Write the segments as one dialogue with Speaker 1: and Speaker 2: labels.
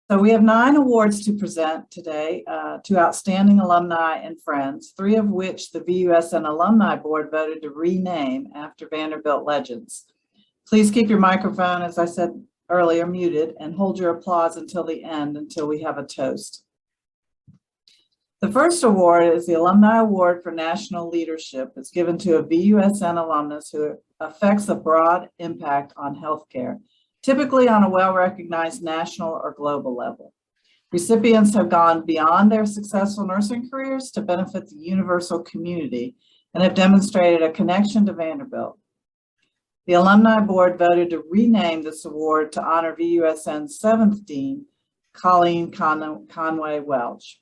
Speaker 1: So we have 9 awards to present today to outstanding alumni and friends, 3 of which the VUSN Alumni Board voted to rename after Vanderbilt legends. Please keep your microphone, as I said earlier, muted, and hold your applause until the end, until we have a toast. The first award is the Alumni Award for National Leadership. It's given to a VUSN alumnus who affects a broad impact on healthcare, typically on a well-recognized national or global level. Recipients have gone beyond their successful nursing careers to benefit the universal community and have demonstrated a connection to Vanderbilt. The Alumni Board voted to rename this award to honor VUSN's 7th Dean, Colleen Conway-Welch.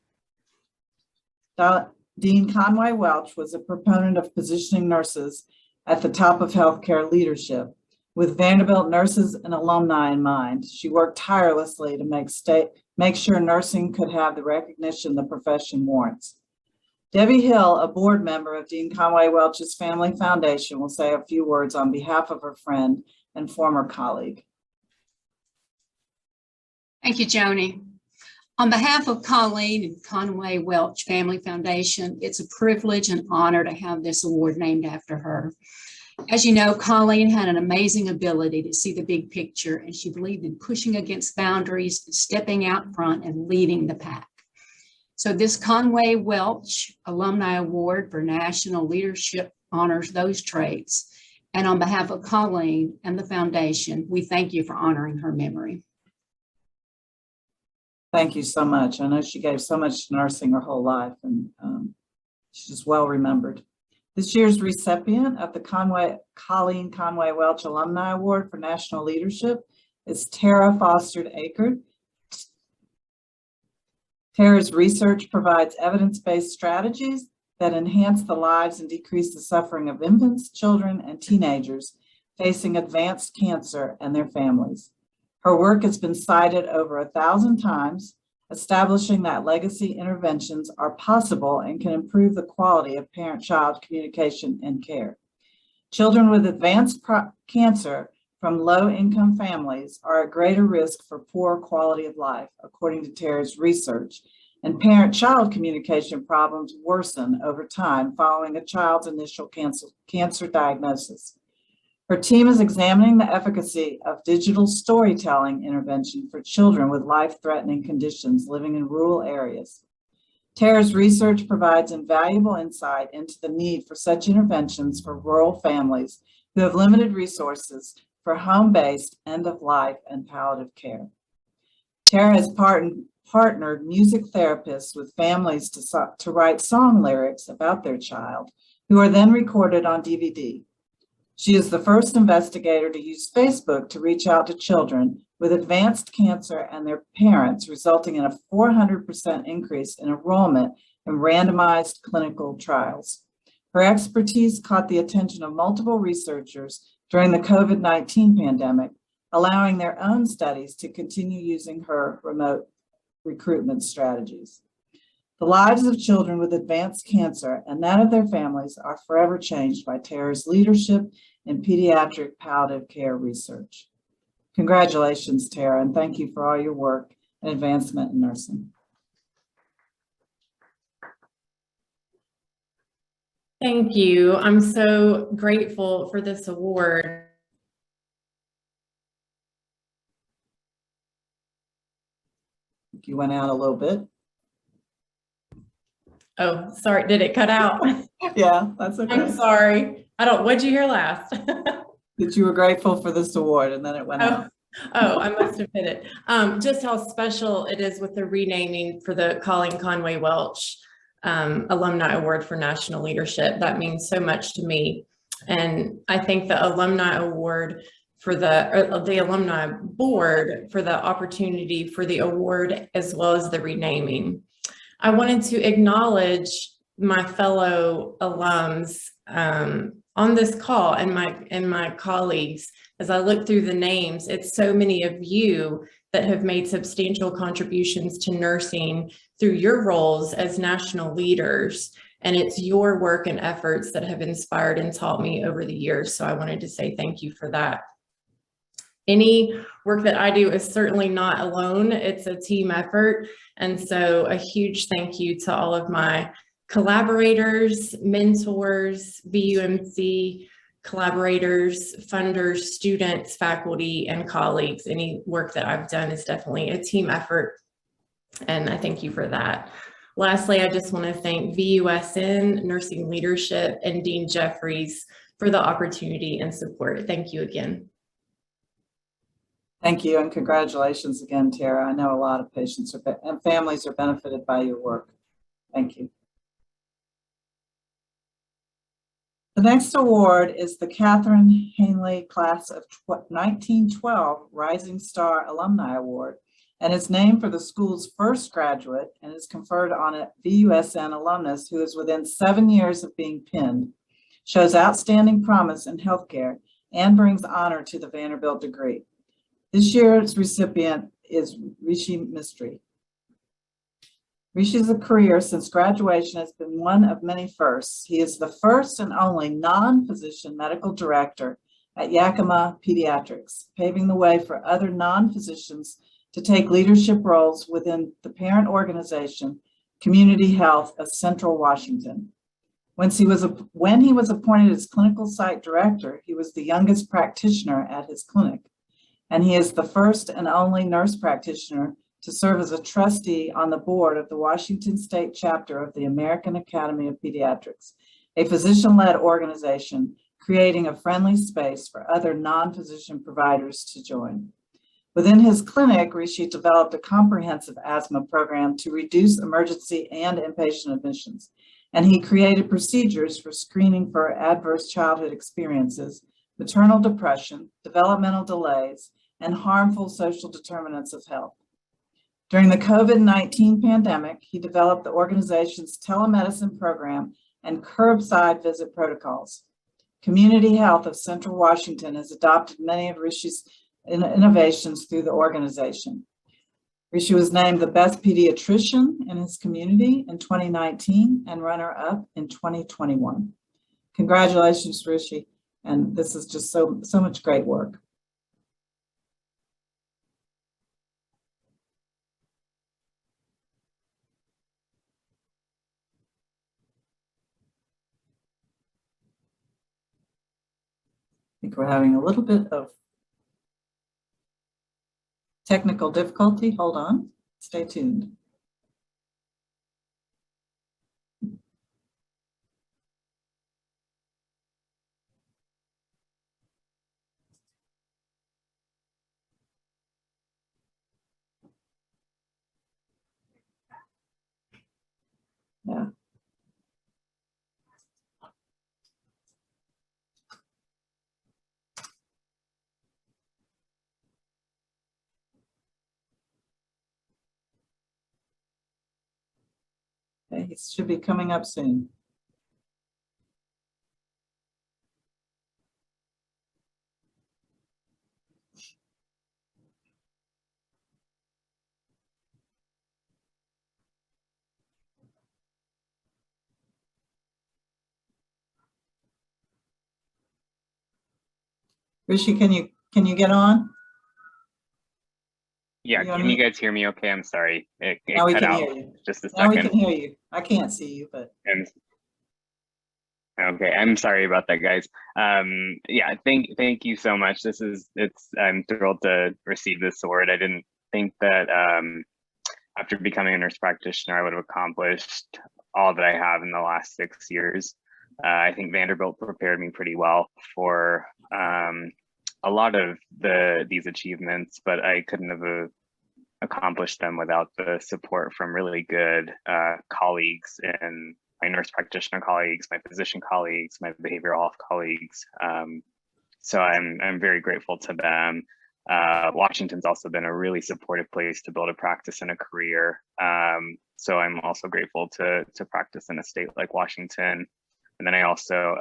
Speaker 1: Dean Conway-Welch was a proponent of positioning nurses at the top of healthcare leadership. With Vanderbilt nurses and alumni in mind, she worked tirelessly to make sure nursing could have the recognition the profession warrants. Debbie Hill, a board member of Dean Conway-Welch's Family Foundation, will say a few words on behalf of her friend and former colleague.
Speaker 2: Thank you, Joni. On behalf of Colleen and Conway-Welch Family Foundation, it's a privilege and honor to have this award named after her. As you know, Colleen had an amazing ability to see the big picture, and she believed in pushing against boundaries, stepping out front, and leading the pack. So this Conway-Welch Alumni Award for National Leadership honors those traits. And on behalf of Colleen and the foundation, we thank you for honoring her memory.
Speaker 1: Thank you so much. I know she gave so much to nursing her whole life, and she's well remembered. This year's recipient of the Colleen Conway-Welch Alumni Award for National Leadership is Tara Foster-Akert. Tara's research provides evidence-based strategies that enhance the lives and decrease the suffering of infants, children, and teenagers facing advanced cancer and their families. Her work has been cited over 1,000 times, establishing that legacy interventions are possible and can improve the quality of parent-child communication and care. Children with advanced cancer from low-income families are at greater risk for poor quality of life, according to Tara's research, and parent-child communication problems worsen over time following a child's initial cancer diagnosis. Her team is examining the efficacy of digital storytelling intervention for children with life-threatening conditions living in rural areas. Tara's research provides invaluable insight into the need for such interventions for rural families who have limited resources for home-based end-of-life and palliative care. Tara has partnered music therapists with families to write song lyrics about their child, who are then recorded on DVD. She is the first investigator to use Facebook to reach out to children with advanced cancer and their parents, resulting in a 400% increase in enrollment in randomized clinical trials. Her expertise caught the attention of multiple researchers during the COVID-19 pandemic, allowing their own studies to continue using her remote recruitment strategies. The lives of children with advanced cancer and that of their families are forever changed by Tara's leadership in pediatric palliative care research. Congratulations, Tara, and thank you for all your work and advancement in nursing.
Speaker 3: Thank you. I'm so grateful for this award.
Speaker 1: You went out a little bit.
Speaker 3: Oh, sorry. Did it cut out?
Speaker 1: Yeah, that's okay.
Speaker 3: I'm sorry. What'd you hear last?
Speaker 1: That you were grateful for this award, and then it went out.
Speaker 3: Oh, I must have hit it. Just how special it is with the renaming for the Colleen Conway-Welch Alumni Award for National Leadership. That means so much to me. And I think the Alumni Award for the Alumni Board for the opportunity for the award as well as the renaming. I wanted to acknowledge my fellow alums on this call and my colleagues. As I look through the names, it's so many of you that have made substantial contributions to nursing through your roles as national leaders. And it's your work and efforts that have inspired and taught me over the years. So I wanted to say thank you for that. any work that I do is certainly not alone. It's a team effort. And so a huge thank you to all of my collaborators, mentors, VUMC collaborators, funders, students, faculty, and colleagues. Any work that I've done is definitely a team effort, and I thank you for that. Lastly, I just want to thank VUSN, Nursing Leadership, and Dean Jeffries for the opportunity and support. Thank you again.
Speaker 1: Thank you, and congratulations again, Tara. I know a lot of patients and families are benefited by your work. Thank you. The next award is the Catherine Hanley Class of 1912 Rising Star Alumni Award, and is named for the school's first graduate and is conferred on a VUSN alumnus who is within 7 years of being pinned, shows outstanding promise in healthcare, and brings honor to the Vanderbilt degree. This year's recipient is Rishi Mistry. Rishi's career since graduation has been one of many firsts. He is the first and only non-physician medical director at Yakima Pediatrics, paving the way for other non-physicians to take leadership roles within the parent organization, Community Health of Central Washington. When he was appointed as clinical site director, he was the youngest practitioner at his clinic, and he is the first and only nurse practitioner to serve as a trustee on the board of the Washington State chapter of the American Academy of Pediatrics, a physician-led organization creating a friendly space for other non-physician providers to join. Within his clinic, Rishi developed a comprehensive asthma program to reduce emergency and inpatient admissions, and he created procedures for screening for adverse childhood experiences, maternal depression, developmental delays, and harmful social determinants of health. During the COVID-19 pandemic, he developed the organization's telemedicine program and curbside visit protocols. Community Health of Central Washington has adopted many of Rishi's innovations through the organization. Rishi was named the best pediatrician in his community in 2019 and runner-up in 2021. Congratulations, Rishi, and this is just so much great work. I think we're having a little bit of technical difficulty. Hold on, stay tuned. Yeah. Okay, he should be coming up soon. Rishi, can you get on?
Speaker 4: Yeah, can you guys hear me okay? I'm sorry. It
Speaker 1: Now we
Speaker 4: cut
Speaker 1: can
Speaker 4: out
Speaker 1: hear you.
Speaker 4: just a
Speaker 1: Now we
Speaker 4: second.
Speaker 1: can hear you. I can't see you, but.
Speaker 4: Okay, I'm sorry about that, guys. Yeah, thank you so much. I'm thrilled to receive this award. I didn't think that after becoming a nurse practitioner, I would have accomplished all that I have in the last 6 years. I think Vanderbilt prepared me pretty well for a lot of these achievements, but I couldn't have accomplished them without the support from really good colleagues, and my nurse practitioner colleagues, my physician colleagues, my behavioral health colleagues. So I'm very grateful to them. Washington's also been a really supportive place to build a practice and a career. So I'm also grateful to practice in a state like Washington. And then I also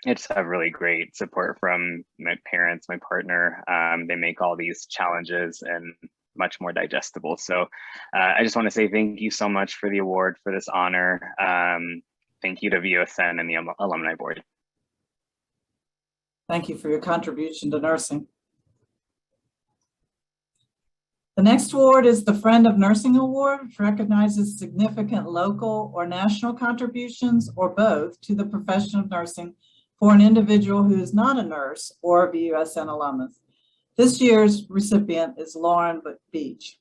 Speaker 4: I just have really great support from my parents, my partner. They make all these challenges and much more digestible. So I just want to say thank you so much for the award, for this honor. Thank you to VUSN and the Alumni Board.
Speaker 1: Thank you for your contribution to nursing. The next award is the Friend of Nursing Award, which recognizes significant local or national contributions or both to the profession of nursing for an individual who is not a nurse or a VUSN alumnus. This year's recipient is Lauren Beach.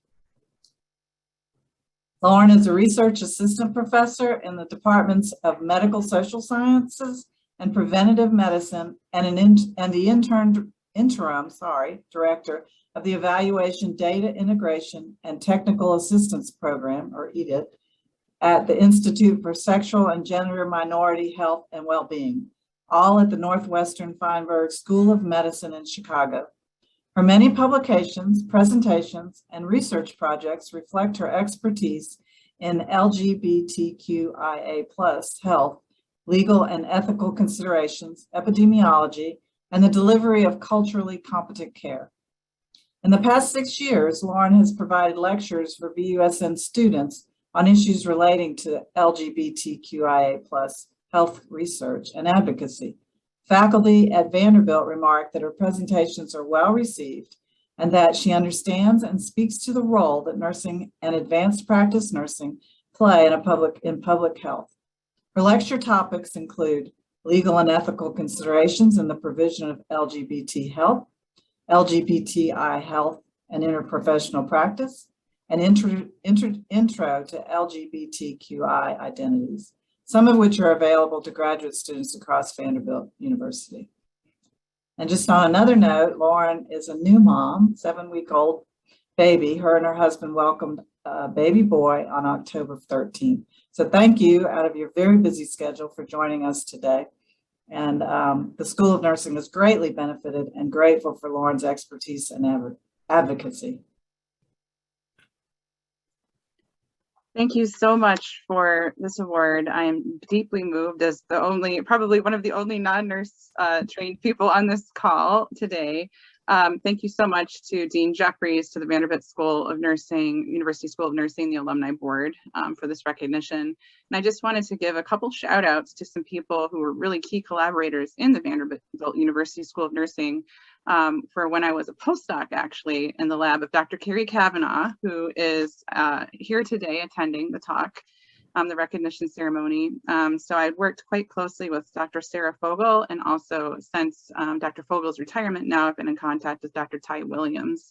Speaker 1: Lauren is a research assistant professor in the departments of medical social sciences and preventive medicine and the interim director of the Evaluation Data Integration and Technical Assistance Program, or EDIT, at the Institute for Sexual and Gender Minority Health and Wellbeing, all at the Northwestern Feinberg School of Medicine in Chicago. Her many publications, presentations, and research projects reflect her expertise in LGBTQIA+ health, legal and ethical considerations, epidemiology, and the delivery of culturally competent care. In the past 6 years, Lauren has provided lectures for VUSN students on issues relating to LGBTQIA+ health research and advocacy. Faculty at Vanderbilt remarked that her presentations are well received and that she understands and speaks to the role that nursing and advanced practice nursing play in public health. Her lecture topics include legal and ethical considerations in the provision of LGBT health, LGBTI health and interprofessional practice, and intro to LGBTQI identities, some of which are available to graduate students across Vanderbilt University. And just on another note, Lauren is a new mom, 7-week-old baby. Her and her husband welcomed a baby boy on October 13th. So thank you out of your very busy schedule for joining us today. And the School of Nursing has greatly benefited and grateful for Lauren's expertise and advocacy.
Speaker 5: Thank you so much for this award. I am deeply moved as probably one of the only non-nurse trained people on this call today. Thank you so much to Dean Jeffries, to the Vanderbilt School of Nursing, University School of Nursing, the Alumni Board for this recognition. And I just wanted to give a couple shout outs to some people who were really key collaborators in the Vanderbilt University School of Nursing for when I was a postdoc actually in the lab of Dr. Carrie Kavanaugh, who is here today attending the talk, the recognition ceremony. So I worked quite closely with Dr. Sarah Fogel, and also since Dr. Fogel's retirement now, I've been in contact with Dr. Ty Williams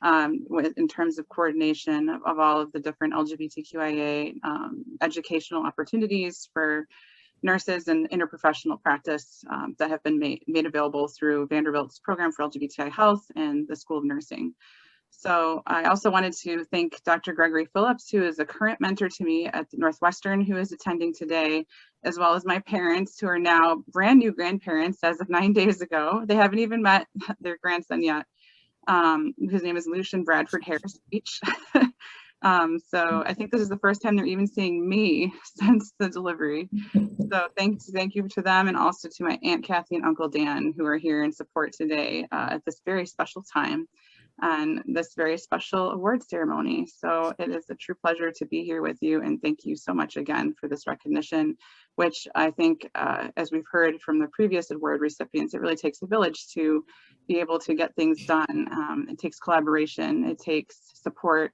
Speaker 5: in terms of coordination of all of the different LGBTQIA educational opportunities for nurses and interprofessional practice that have been made available through Vanderbilt's program for LGBTI health and the School of Nursing. So I also wanted to thank Dr. Gregory Phillips, who is a current mentor to me at Northwestern, who is attending today, as well as my parents, who are now brand new grandparents as of 9 days ago. They haven't even met their grandson yet, whose name is Lucian Bradford Harris Beach. So I think this is the first time they're even seeing me since the delivery. So thank you to them, and also to my Aunt Kathy and Uncle Dan, who are here in support today at this very special time and this very special award ceremony. So it is a true pleasure to be here with you, and thank you so much again for this recognition, which I think, as we've heard from the previous award recipients, it really takes a village to be able to get things done. It takes collaboration, it takes support,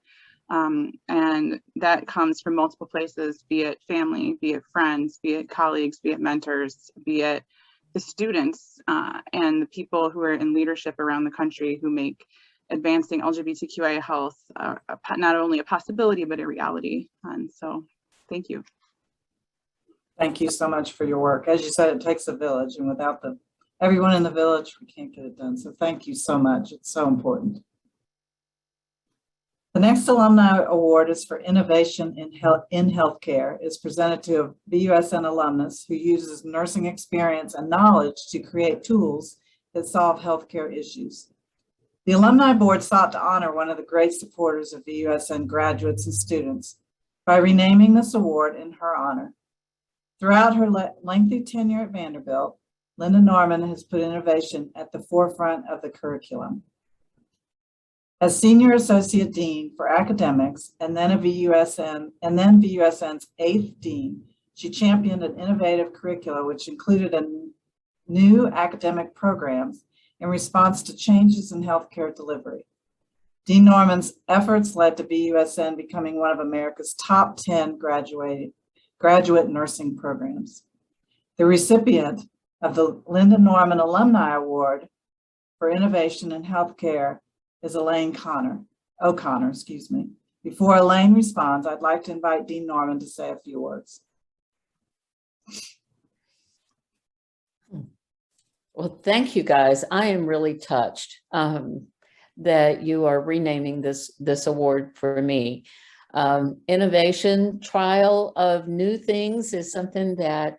Speaker 5: and that comes from multiple places, be it family, be it friends, be it colleagues, be it mentors, be it the students and the people who are in leadership around the country who make advancing LGBTQIA health not only a possibility, but a reality. And so thank you.
Speaker 1: Thank you so much for your work. As you said, it takes a village, and without everyone in the village, we can't get it done. So thank you so much. It's so important. The next Alumni Award is for innovation in healthcare. It's presented to a VUSN alumnus who uses nursing experience and knowledge to create tools that solve healthcare issues. The Alumni Board sought to honor one of the great supporters of VUSN graduates and students by renaming this award in her honor. Throughout her lengthy tenure at Vanderbilt, Linda Norman has put innovation at the forefront of the curriculum. As Senior Associate Dean for Academics and then VUSN's 8th Dean, she championed an innovative curricula which included new academic programs in response to changes in healthcare delivery. Dean Norman's efforts led to BUSN becoming one of America's top 10 graduate nursing programs. The recipient of the Linda Norman Alumni Award for Innovation in Healthcare is Elaine O'Connor. Before Elaine responds, I'd like to invite Dean Norman to say a few words.
Speaker 6: Well, thank you guys. I am really touched that you are renaming this award for me. Innovation, trial of new things is something that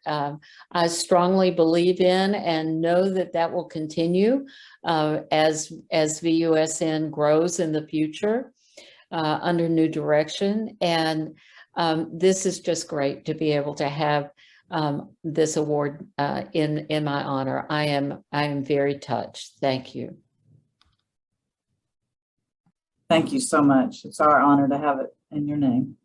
Speaker 6: I strongly believe in and know that will continue as VUSN grows in the future under new direction. And this is just great to be able to have this award in my honor. I am very touched. Thank you.
Speaker 1: Thank you so much. It's our honor to have it in your name.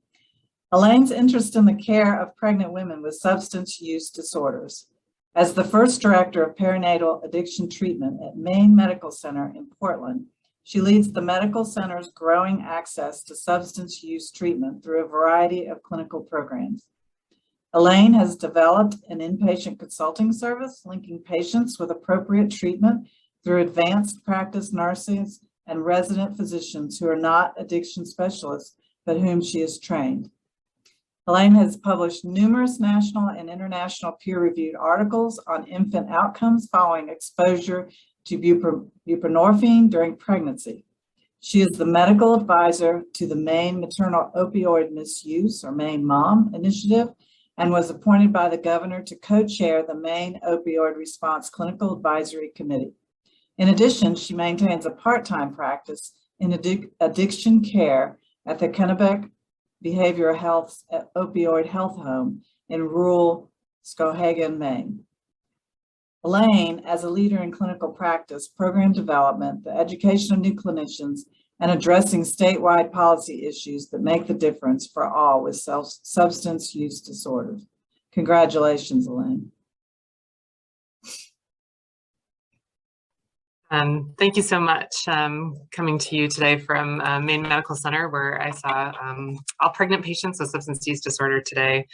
Speaker 1: Elaine's interest in the care of pregnant women with substance use disorders. As the first director of perinatal addiction treatment at Maine Medical Center in Portland, she leads the medical center's growing access to substance use treatment through a variety of clinical programs. Elaine has developed an inpatient consulting service linking patients with appropriate treatment through advanced practice nurses and resident physicians who are not addiction specialists, but whom she has trained. Elaine has published numerous national and international peer-reviewed articles on infant outcomes following exposure to buprenorphine during pregnancy. She is the medical advisor to the Maine Maternal Opioid Misuse, or Maine MOM initiative, and was appointed by the governor to co-chair the Maine Opioid Response Clinical Advisory Committee. In addition, she maintains a part-time practice in addiction care at the Kennebec Behavioral Health Opioid Health Home in rural Skowhegan, Maine. Elaine, as a leader in clinical practice, program development, the education of new clinicians, and addressing statewide policy issues that make the difference for all with substance use disorders. Congratulations, Elaine.
Speaker 7: Thank you so much. Coming to you today from Maine Medical Center, where I saw all pregnant patients with substance use disorder today.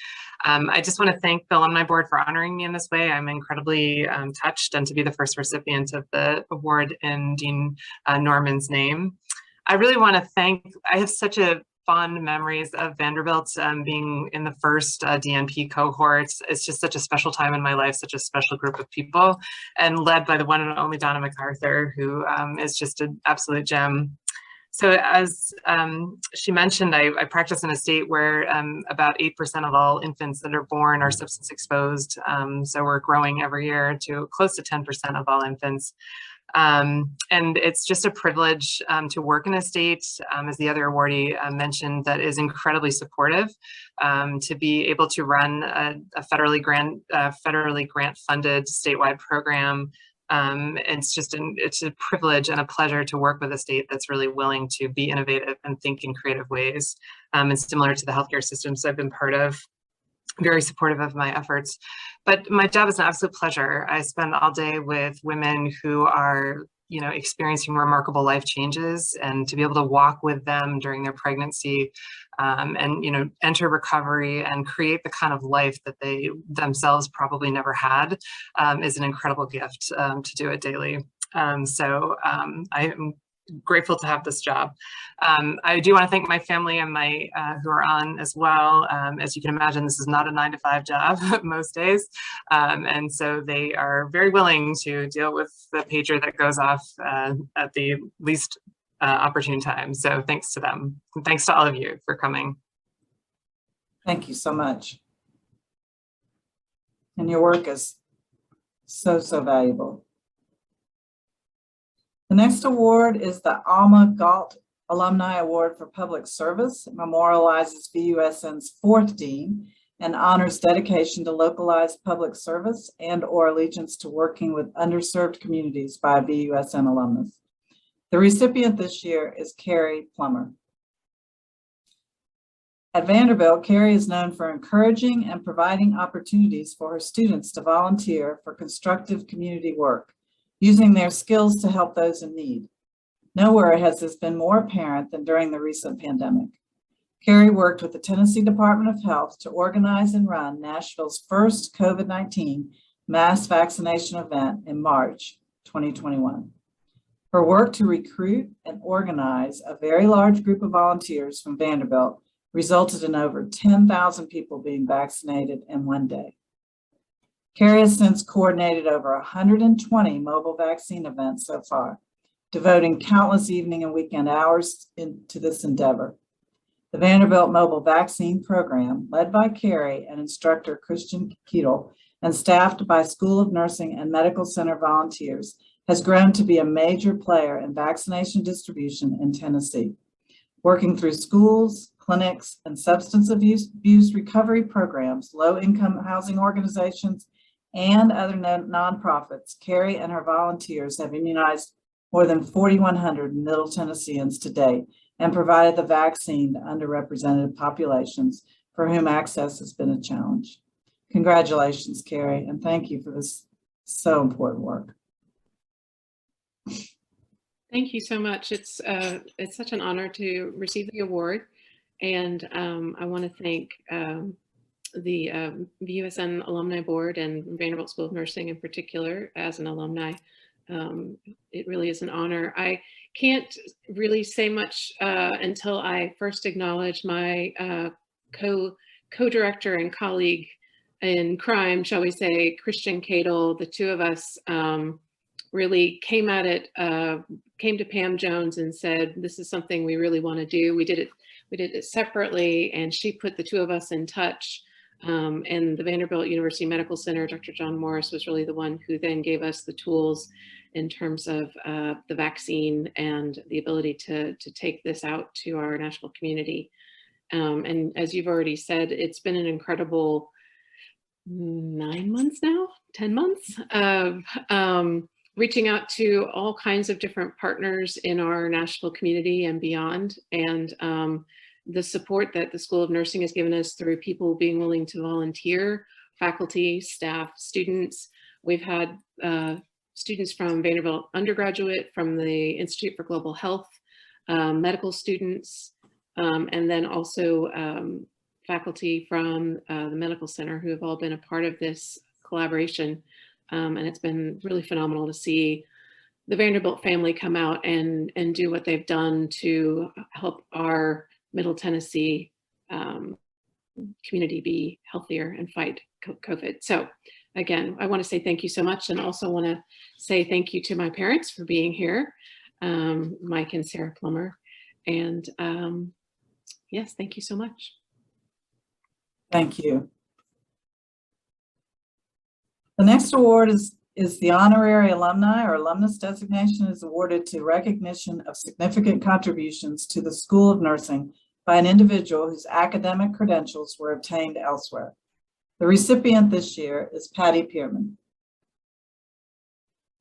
Speaker 7: I just want to thank the Alumni Board for honoring me in this way. I'm incredibly touched and to be the first recipient of the award in Dean Norman's name. I really want to I have such fond memories of Vanderbilt being in the first DNP cohorts. It's just such a special time in my life, such a special group of people, and led by the one and only Donna MacArthur, who is just an absolute gem. So as she mentioned, I practice in a state where about 8% of all infants that are born are substance exposed. So we're growing every year to close to 10% of all infants. And it's just a privilege to work in a state, as the other awardee mentioned, that is incredibly supportive, to be able to run a federally grant-funded statewide program. It's a privilege and a pleasure to work with a state that's really willing to be innovative and think in creative ways. And similar to the healthcare systems I've been part of, very supportive of my efforts. But my job is an absolute pleasure. I spend all day with women who are, experiencing remarkable life changes, and to be able to walk with them during their pregnancy and, enter recovery and create the kind of life that they themselves probably never had is an incredible gift to do it daily. So I am grateful to have this job. I do want to thank my family and my who are on as well. As you can imagine, this is not a 9-to-5 job most days. And so they are very willing to deal with the pager that goes off at the least opportune time. So thanks to them. And thanks to all of you for coming.
Speaker 1: Thank you so much. And your work is so valuable. The next award is the Alma Gaull Alumni Award for Public Service. It memorializes VUSN's 4th dean and honors dedication to localized public service and/or allegiance to working with underserved communities by VUSN alumnus. The recipient this year is Carrie Plummer. At Vanderbilt, Carrie is known for encouraging and providing opportunities for her students to volunteer for constructive community work, using their skills to help those in need. Nowhere has this been more apparent than during the recent pandemic. Carrie worked with the Tennessee Department of Health to organize and run Nashville's first COVID-19 mass vaccination event in March 2021. Her work to recruit and organize a very large group of volunteers from Vanderbilt resulted in over 10,000 people being vaccinated in one day. Carrie has since coordinated over 120 mobile vaccine events so far, devoting countless evening and weekend hours to this endeavor. The Vanderbilt Mobile Vaccine Program, led by Carrie and instructor Christian Keetle, and staffed by School of Nursing and Medical Center volunteers, has grown to be a major player in vaccination distribution in Tennessee, working through schools, clinics, and substance abuse recovery programs, low-income housing organizations, and other nonprofits. Carrie and her volunteers have immunized more than 4,100 Middle Tennesseans to date and provided the vaccine to underrepresented populations for whom access has been a challenge. Congratulations, Carrie, and thank you for this so important work.
Speaker 8: Thank you so much. It's such an honor to receive the award, and I want to thank the VUSN Alumni Board and Vanderbilt School of Nursing in particular. As an alumni, it really is an honor. I can't really say much until I first acknowledge my co-director and colleague in crime, shall we say, Christian Keetle. The two of us really came to Pam Jones and said, this is something we really want to do. We did it separately, and she put the two of us in touch. And the Vanderbilt University Medical Center, Dr. John Morris, was really the one who then gave us the tools in terms of the vaccine and the ability to take this out to our national community. And as you've already said, it's been an incredible 9 months now, 10 months of reaching out to all kinds of different partners in our national community and beyond. And the support that the School of Nursing has given us through people being willing to volunteer, faculty, staff, students. We've had students from Vanderbilt undergraduate, from the Institute for Global Health, medical students, and then also faculty from the Medical Center who have all been a part of this collaboration. And it's been really phenomenal to see the Vanderbilt family come out and do what they've done to help our Middle Tennessee community be healthier and fight COVID. So again, I want to say thank you so much, and also want to say thank you to my parents for being here, Mike and Sarah Plummer. And yes, thank you so much.
Speaker 1: Thank you. The next award is the Honorary Alumni or Alumnus designation is awarded to recognition of significant contributions to the School of Nursing by an individual whose academic credentials were obtained elsewhere. The recipient this year is Patty Pearman.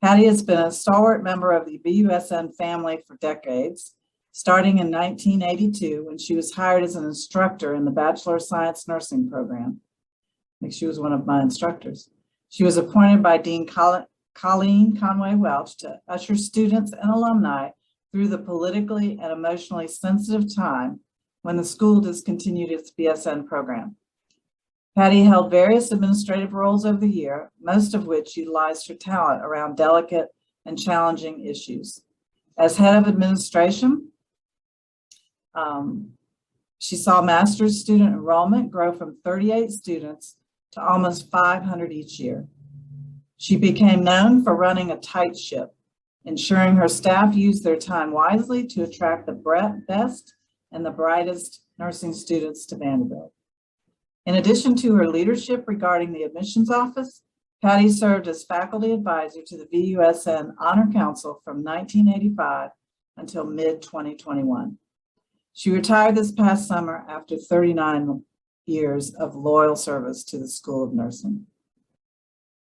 Speaker 1: Patty has been a stalwart member of the VUSN family for decades, starting in 1982 when she was hired as an instructor in the Bachelor of Science Nursing program. I think she was one of my instructors. She was appointed by Dean Colleen Conway-Welch to usher students and alumni through the politically and emotionally sensitive time when the school discontinued its BSN program. Patty held various administrative roles over the year, most of which utilized her talent around delicate and challenging issues. As head of administration, she saw master's student enrollment grow from 38 students to almost 500 each year. She became known for running a tight ship, ensuring her staff used their time wisely to attract the best and the brightest nursing students to Vanderbilt. In addition to her leadership regarding the admissions office, Patty served as faculty advisor to the VUSN Honor Council from 1985 until mid-2021. She retired this past summer after 39 years of loyal service to the School of Nursing.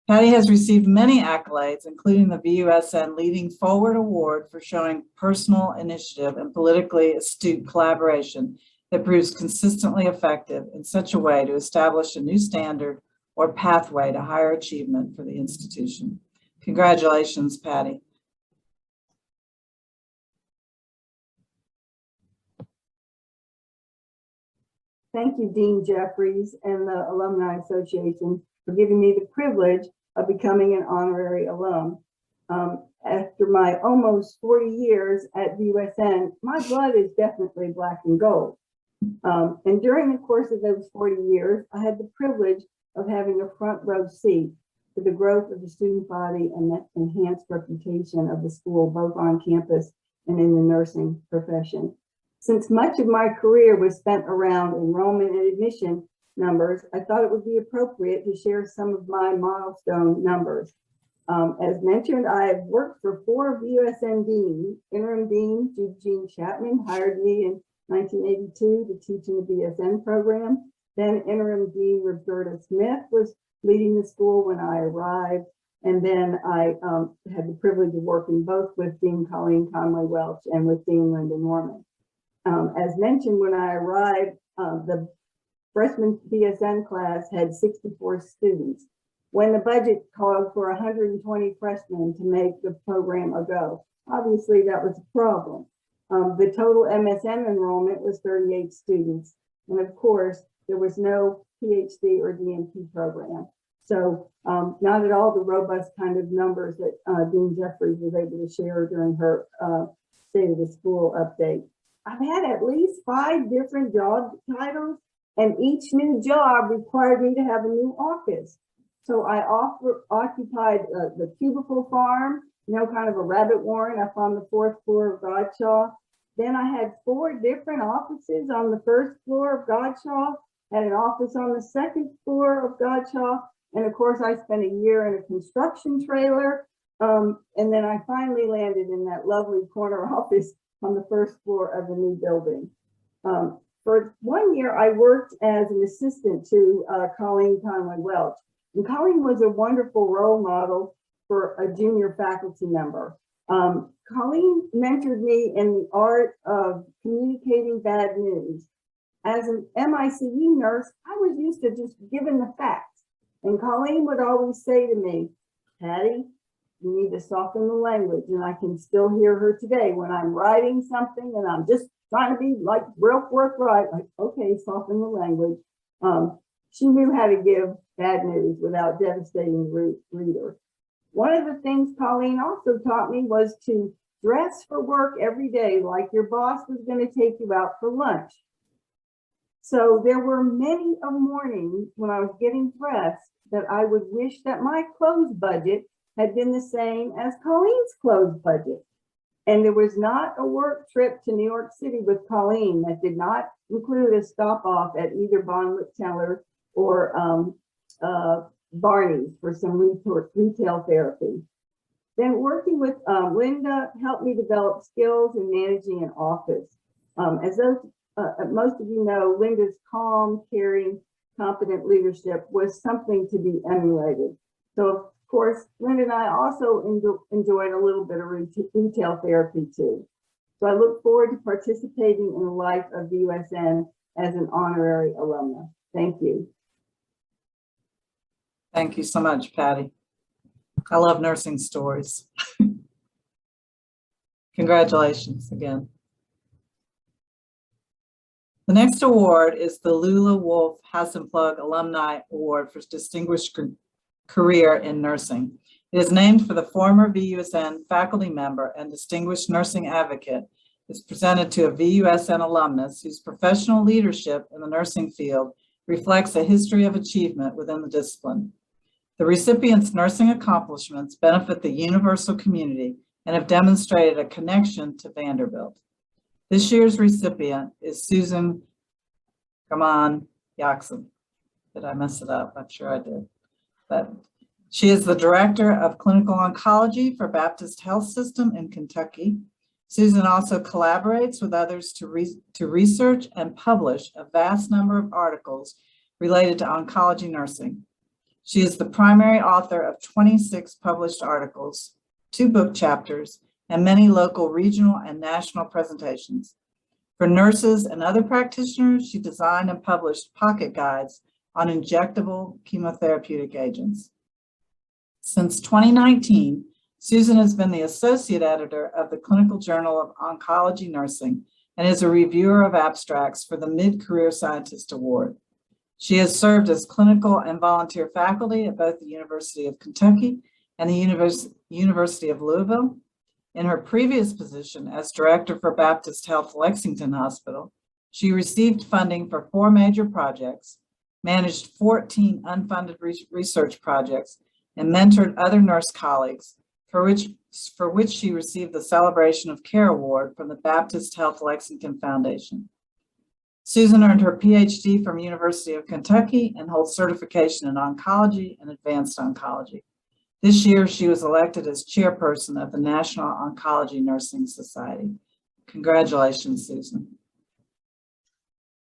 Speaker 1: Patty has received many accolades, including the VUSN Leading Forward Award for showing personal initiative and politically astute collaboration that proves consistently effective in such a way to establish a new standard or pathway to higher achievement for the institution. Congratulations, Patty.
Speaker 9: thank you, Dean Jeffries and the Alumni Association for giving me the privilege of becoming an honorary alum. After my almost 40 years at VUSN, my blood is definitely black and gold. And during the course of those 40 years, I had the privilege of having a front row seat to the growth of the student body and the enhanced reputation of the school, both on campus and in the nursing profession. Since much of my career was spent around enrollment and admission numbers, I thought it would be appropriate to share some of my milestone numbers. As mentioned, I have worked for 4 VUSN deans. Interim Dean Eugene Chapman hired me in 1982 to teach in the VSN program. Then Interim Dean Roberta Smith was leading the school when I arrived. And then I had the privilege of working both with Dean Colleen Conway-Welch and with Dean Linda Norman. As mentioned, when I arrived, the freshman VSN class had 64 students. When the budget called for 120 freshmen to make the program a go, obviously that was a problem. The total MSN enrollment was 38 students. And of course, there was no PhD or DNP program. So not at all the robust kind of numbers that Dean Jeffries was able to share during her State of the School update. I've had at least 5 different job titles, and each new job required me to have a new office. So I occupied the cubicle farm, kind of a rabbit warren up on the 4th floor of Godshaw. Then I had 4 different offices on the 1st floor of Godshaw, had an office on the 2nd floor of Godshaw, and of course I spent a year in a construction trailer. And then I finally landed in that lovely corner office on the 1st floor of the new building. For 1 year, I worked as an assistant to Colleen Conway-Welch. And Colleen was a wonderful role model for a junior faculty member. Colleen mentored me in the art of communicating bad news. As an MICU nurse, I was used to just giving the facts. And Colleen would always say to me, Patty, you need to soften the language. And I can still hear her today when I'm writing something and I'm just trying to be like real forthright, like, okay, soften the language. She knew how to give bad news without devastating the reader. One of the things Colleen also taught me was to dress for work every day like your boss was going to take you out for lunch. So there were many a morning when I was getting dressed that I would wish that my clothes budget had been the same as Colleen's clothes budget. And there was not a work trip to New York City with Colleen that did not include a stop off at either Bonwit Teller or Barney's for some retail therapy. Then working with Linda helped me develop skills in managing an office. As most of you know, Linda's calm, caring, competent leadership was something to be emulated. So of course, Linda and I also enjoyed a little bit of retail therapy too. So I look forward to participating in the life of VUSN as an honorary alumna. Thank you.
Speaker 1: Thank you so much, Patty. I love nursing stories. Congratulations again. The next award is the Lulu Wolf Hassenplug Alumni Award for Distinguished Career in Nursing. It is named for the former VUSN faculty member and distinguished nursing advocate. It's presented to a VUSN alumnus whose professional leadership in the nursing field reflects a history of achievement within the discipline. The recipient's nursing accomplishments benefit the universal community and have demonstrated a connection to Vanderbilt. This year's recipient is Susan Gaman-Yaxon. Did I mess it up? I'm sure I did. But she is the Director of Clinical Oncology for Baptist Health System in Kentucky. Susan also collaborates with others to research and publish a vast number of articles related to oncology nursing. She is the primary author of 26 published articles, 2 book chapters, and many local, regional, and national presentations. For nurses and other practitioners, she designed and published pocket guides on injectable chemotherapeutic agents. Since 2019, Susan has been the associate editor of the Clinical Journal of Oncology Nursing, and is a reviewer of abstracts for the Mid-Career Scientist Award. She has served as clinical and volunteer faculty at both the University of Kentucky and the University of Louisville. In her previous position as director for Baptist Health Lexington Hospital, she received funding for 4 major projects, managed 14 unfunded research projects, and mentored other nurse colleagues, for which she received the Celebration of Care Award from the Baptist Health Lexington Foundation. Susan earned her PhD from University of Kentucky and holds certification in oncology and advanced oncology. This year, she was elected as chairperson of the National Oncology Nursing Society. Congratulations, Susan.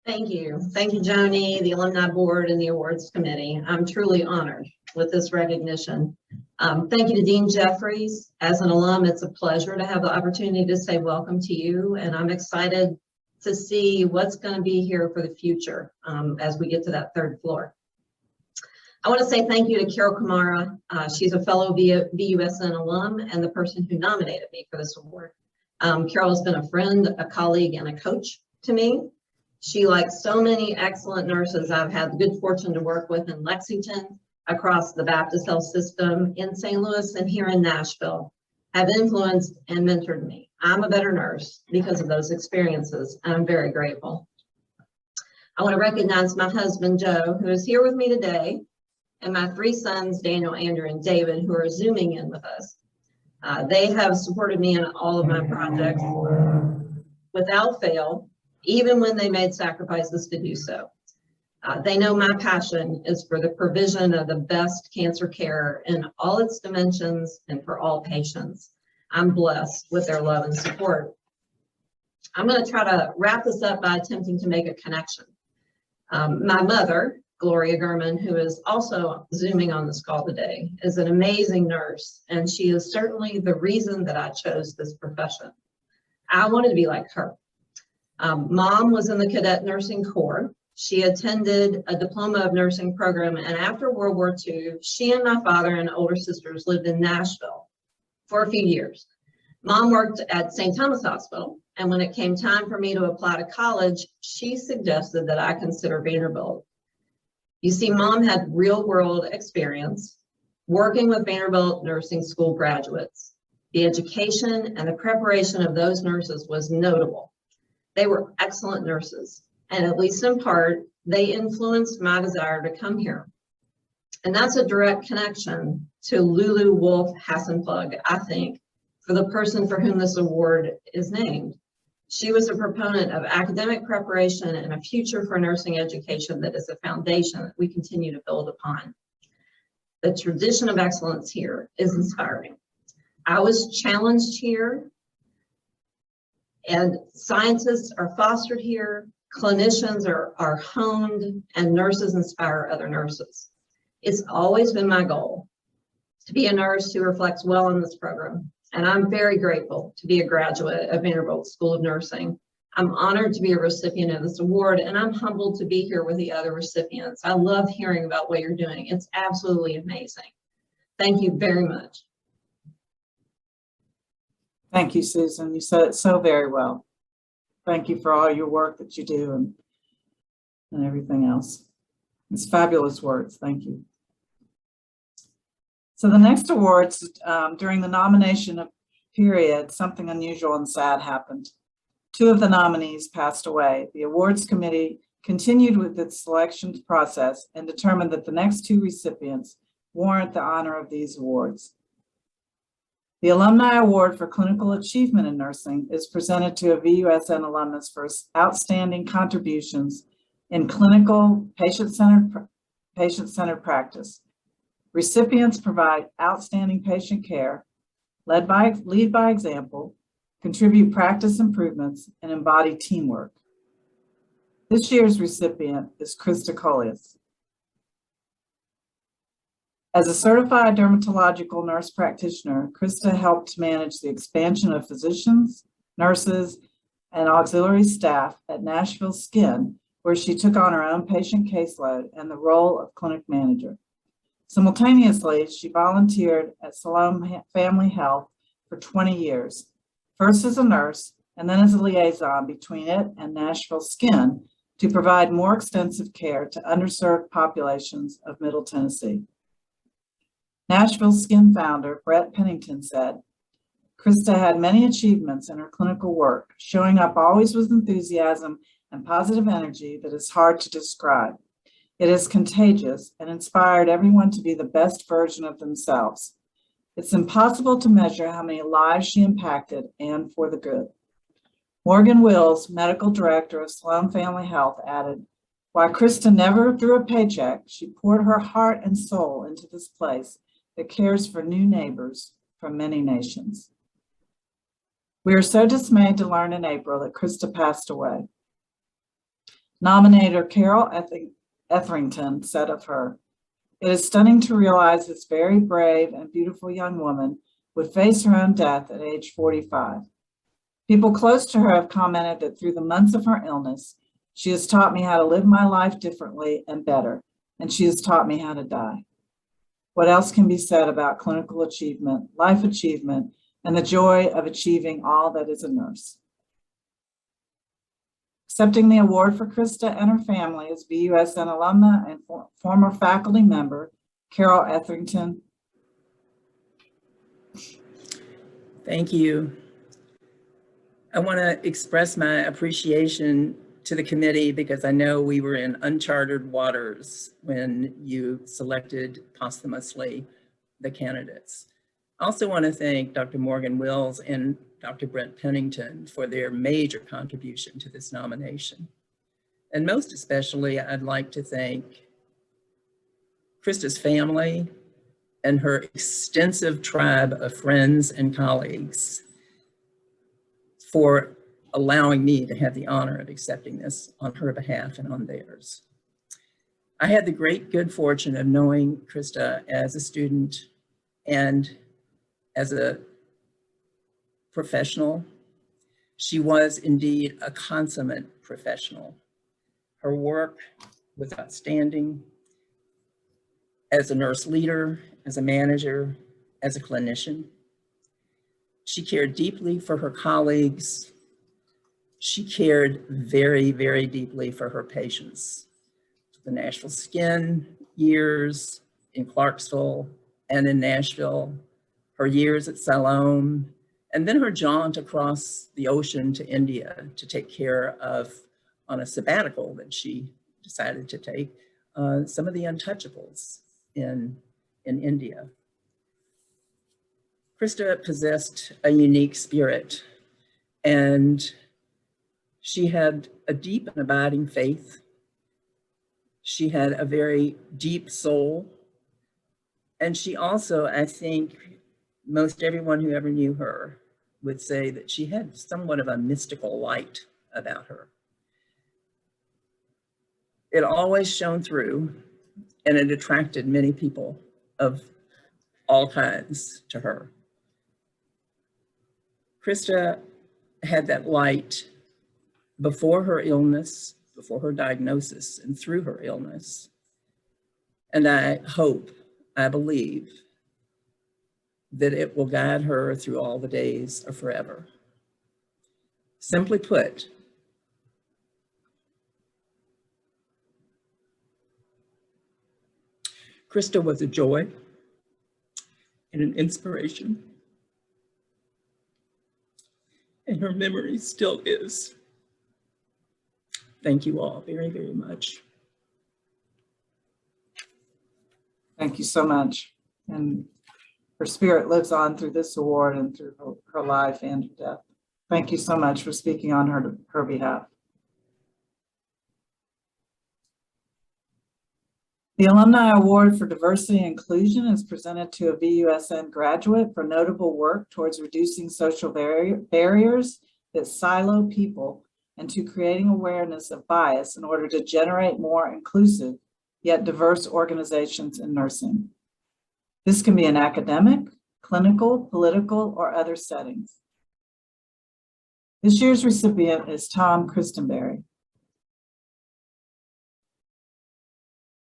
Speaker 10: Thank you. Thank you, Joni, the Alumni Board, and the Awards Committee. I'm truly honored with this recognition. Thank you to Dean Jeffries. As an alum, it's a pleasure to have the opportunity to say welcome to you, and I'm excited to see what's going to be here for the future as we get to that 3rd floor. I want to say thank you to Carol Kamara. She's a fellow VUSN alum and the person who nominated me for this award. Carol has been a friend, a colleague, and a coach to me. She, like so many excellent nurses I've had the good fortune to work with in Lexington, across the Baptist Health System, in St. Louis, and here in Nashville, have influenced and mentored me. I'm a better nurse because of those experiences, and I'm very grateful. I want to recognize my husband, Joe, who is here with me today, and my 3 sons, Daniel, Andrew, and David, who are Zooming in with us. They have supported me in all of my projects without fail, even when they made sacrifices to do so. They know my passion is for the provision of the best cancer care in all its dimensions and for all patients. I'm blessed with their love and support. I'm going to try to wrap this up by attempting to make a connection. My mother, Gloria Gurman, who is also Zooming on this call today, is an amazing nurse, and she is certainly the reason that I chose this profession. I wanted to be like her. Mom was in the Cadet Nursing Corps. She attended a Diploma of Nursing program, and after World War II, she and my father and older sisters lived in Nashville for a few years. Mom worked at St. Thomas Hospital, and when it came time for me to apply to college, she suggested that I consider Vanderbilt. You see, Mom had real-world experience working with Vanderbilt Nursing School graduates. The education and the preparation of those nurses was notable. They were excellent nurses, and at least in part, they influenced my desire to come here. And that's a direct connection to Lulu Wolf Hassenplug, I think, for the person for whom this award is named. She was a proponent of academic preparation and a future for nursing education that is a foundation that we continue to build upon. The tradition of excellence here is inspiring. I was challenged here, and scientists are fostered here, clinicians are honed, and nurses inspire other nurses. It's always been my goal to be a nurse who reflects well on this program, and I'm very grateful to be a graduate of Vanderbilt School of Nursing. I'm honored to be a recipient of this award, and I'm humbled to be here with the other recipients. I love hearing about what you're doing. It's absolutely amazing. Thank you very much.
Speaker 1: Thank you, Susan. You said it so very well. Thank you for all your work that you do and everything else. It's fabulous words. Thank you. So the next awards, during the nomination period, something unusual and sad happened. 2 of the nominees passed away. The awards committee continued with its selection process and determined that the next 2 recipients warrant the honor of these awards. The Alumni Award for Clinical Achievement in Nursing is presented to a VUSN alumnus for outstanding contributions in clinical patient-centered practice. Recipients provide outstanding patient care, lead by example, contribute practice improvements, and embody teamwork. This year's recipient is Krista Collies. As a certified dermatological nurse practitioner, Krista helped manage the expansion of physicians, nurses, and auxiliary staff at Nashville Skin, where she took on her own patient caseload and the role of clinic manager. Simultaneously, she volunteered at Salome Family Health for 20 years, first as a nurse and then as a liaison between it and Nashville Skin to provide more extensive care to underserved populations of Middle Tennessee. Nashville Skin founder Brett Pennington said, Krista had many achievements in her clinical work, showing up always with enthusiasm and positive energy that is hard to describe. It is contagious and inspired everyone to be the best version of themselves. It's impossible to measure how many lives she impacted and for the good. Morgan Wills, medical director of Sloan Family Health, added, while Krista never drew a paycheck, she poured her heart and soul into this place that cares for new neighbors from many nations. We are so dismayed to learn in April that Krista passed away. Nominator Carol Etherington said of her, it is stunning to realize this very brave and beautiful young woman would face her own death at age 45. People close to her have commented that through the months of her illness, she has taught me how to live my life differently and better, and she has taught me how to die. What else can be said about clinical achievement, life achievement, and the joy of achieving all that is a nurse? Accepting the award for Krista and her family is VUSN alumna and former faculty member, Carol Etherington.
Speaker 11: Thank you. I want to express my appreciation to the committee because I know we were in uncharted waters when you selected posthumously the candidates. I also want to thank Dr. Morgan Wills and Dr. Brent Pennington for their major contribution to this nomination. And most especially, I'd like to thank Krista's family and her extensive tribe of friends and colleagues for allowing me to have the honor of accepting this on her behalf and on theirs. I had the great good fortune of knowing Krista as a student and as a professional. She was indeed a consummate professional. Her work was outstanding as a nurse leader, as a manager, as a clinician. She cared deeply for her colleagues. She cared very, very deeply for her patients. The Nashville Skin years in Clarksville and in Nashville, her years at Siloam, and then her jaunt across the ocean to India to take care of, on a sabbatical that she decided to take, some of the untouchables in India. Krista possessed a unique spirit, and she had a deep and abiding faith. She had a very deep soul. And she also, I think, most everyone who ever knew her would say that she had somewhat of a mystical light about her. It always shone through, and it attracted many people of all kinds to her. Krista had that light before her illness, before her diagnosis, and through her illness. And I hope, I believe, that it will guide her through all the days of forever. Simply put, Krista was a joy and an inspiration, and her memory still is. Thank you all very, very much.
Speaker 1: Thank you so much. And her spirit lives on through this award and through her life and her death. Thank you so much for speaking on her behalf. The Alumni Award for Diversity and Inclusion is presented to a VUSN graduate for notable work towards reducing social barriers that silo people and to creating awareness of bias in order to generate more inclusive yet diverse organizations in nursing. This can be in academic, clinical, political, or other settings. This year's recipient is Tom Christenberry.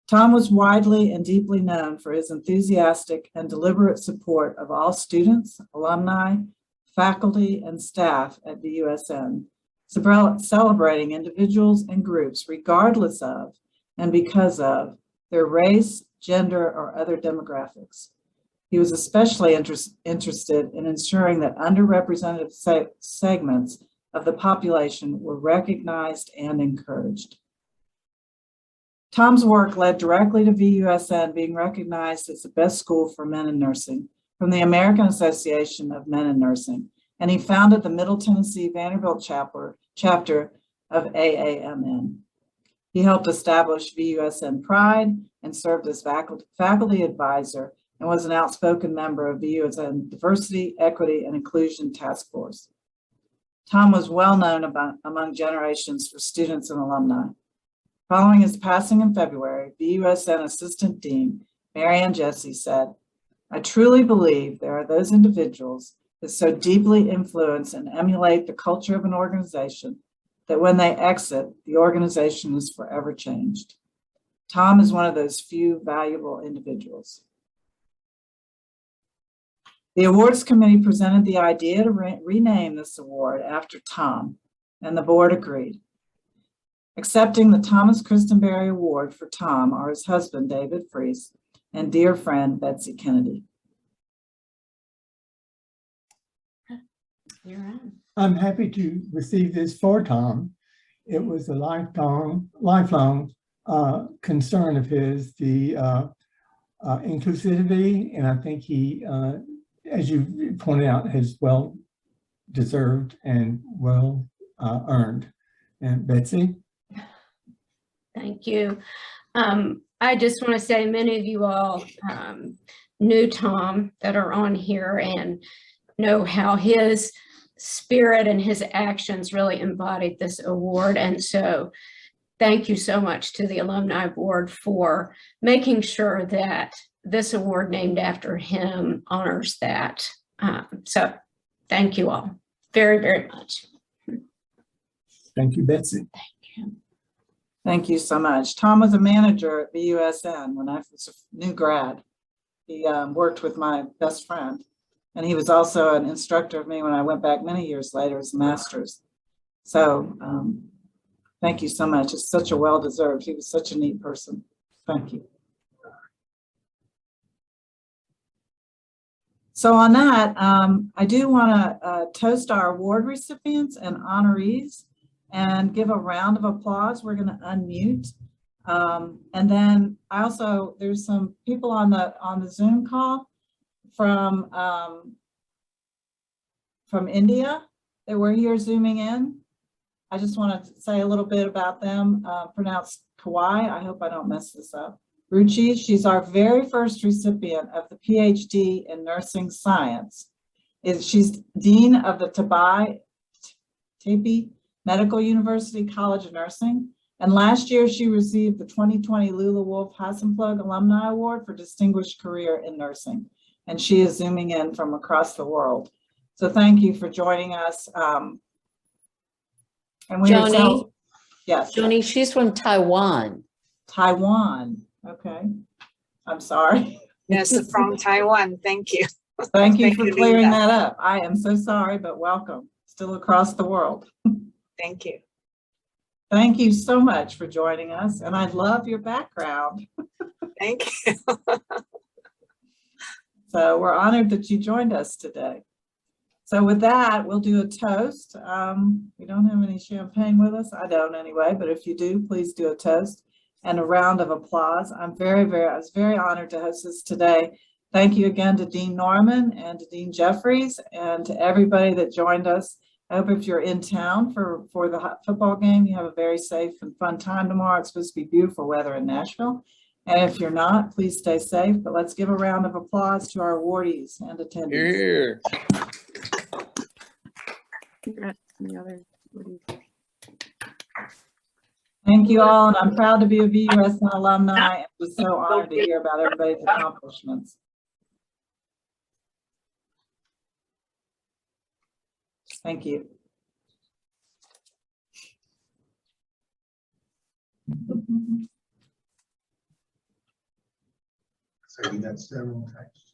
Speaker 1: Tom was widely and deeply known for his enthusiastic and deliberate support of all students, alumni, faculty, and staff at VUSN, celebrating individuals and groups regardless of and because of their race, gender, or other demographics. He was especially interested in ensuring that underrepresented segments of the population were recognized and encouraged. Tom's work led directly to VUSN being recognized as the best school for men in nursing from the American Association of Men in Nursing, and he founded the Middle Tennessee Vanderbilt chapter of AAMN. He helped establish VUSN Pride and served as faculty advisor and was an outspoken member of VUSN Diversity, Equity, and Inclusion Task Force. Tom was well known among generations for students and alumni. Following his passing in February, VUSN Assistant Dean Marianne Jesse said, "I truly believe there are those individuals that so deeply influence and emulate the culture of an organization that when they exit, the organization is forever changed. Tom is one of those few valuable individuals." The awards committee presented the idea to rename this award after Tom, and the board agreed. Accepting the Thomas Christenberry Award for Tom are his husband, David Freese, and dear friend, Betsy Kennedy.
Speaker 2: You're on.
Speaker 12: I'm happy to receive this for Tom. It was a lifelong concern of his, the inclusivity, and I think he, as you pointed out, has well deserved and well earned. And Betsy?
Speaker 13: Thank you. I just want to say many of you all knew Tom that are on here and know how his spirit and his actions really embodied this award. And so thank you so much to the Alumni Board for making sure that this award named after him honors that. So thank you all very, very much.
Speaker 12: Thank you, Betsy.
Speaker 13: Thank you.
Speaker 1: Thank you so much. Tom was a manager at VUSN when I was a new grad. He worked with my best friend, and he was also an instructor of me when I went back many years later as a master's. So thank you so much. It's such a well-deserved. He was such a neat person. Thank you. So on that, I do want to toast our award recipients and honorees and give a round of applause. We're going to unmute. And then I also, there's some people on the Zoom call from India that were here zooming in. I just want to say a little bit about them. Pronounced Kawai, I hope I don't mess this up. Ruchi, she's our very first recipient of the PhD in nursing science. She's Dean of the Taipei Medical University College of Nursing. And last year she received the 2020 Lulu Hassenplug Alumni Award for Distinguished Career in Nursing. And she is zooming in from across the world. So thank you for joining us. And we
Speaker 6: Joni,
Speaker 1: yes.
Speaker 6: Joni, she's from Taiwan.
Speaker 1: Taiwan. Okay. I'm sorry.
Speaker 14: Yes, from Taiwan. Thank you.
Speaker 1: Thank you for clearing that up. I am so sorry, but welcome. Still across the world.
Speaker 14: Thank you.
Speaker 1: Thank you so much for joining us. And I love your background.
Speaker 14: Thank you.
Speaker 1: So we're honored that you joined us today. So with that, we'll do a toast. We don't have any champagne with us. I don't anyway, but if you do, please do a toast and a round of applause. I was very honored to host this today. Thank you again to Dean Norman and to Dean Jeffries and to everybody that joined us. I hope if you're in town for the football game, you have a very safe and fun time tomorrow. It's supposed to be beautiful weather in Nashville. And if you're not, please stay safe. But let's give a round of applause to our awardees and attendees.
Speaker 15: Here.
Speaker 5: Congrats on the other awardees.
Speaker 1: Thank you all, and I'm proud to be a VUSN alumni and was so honored to hear about everybody's accomplishments. Thank you.
Speaker 16: So you got several types.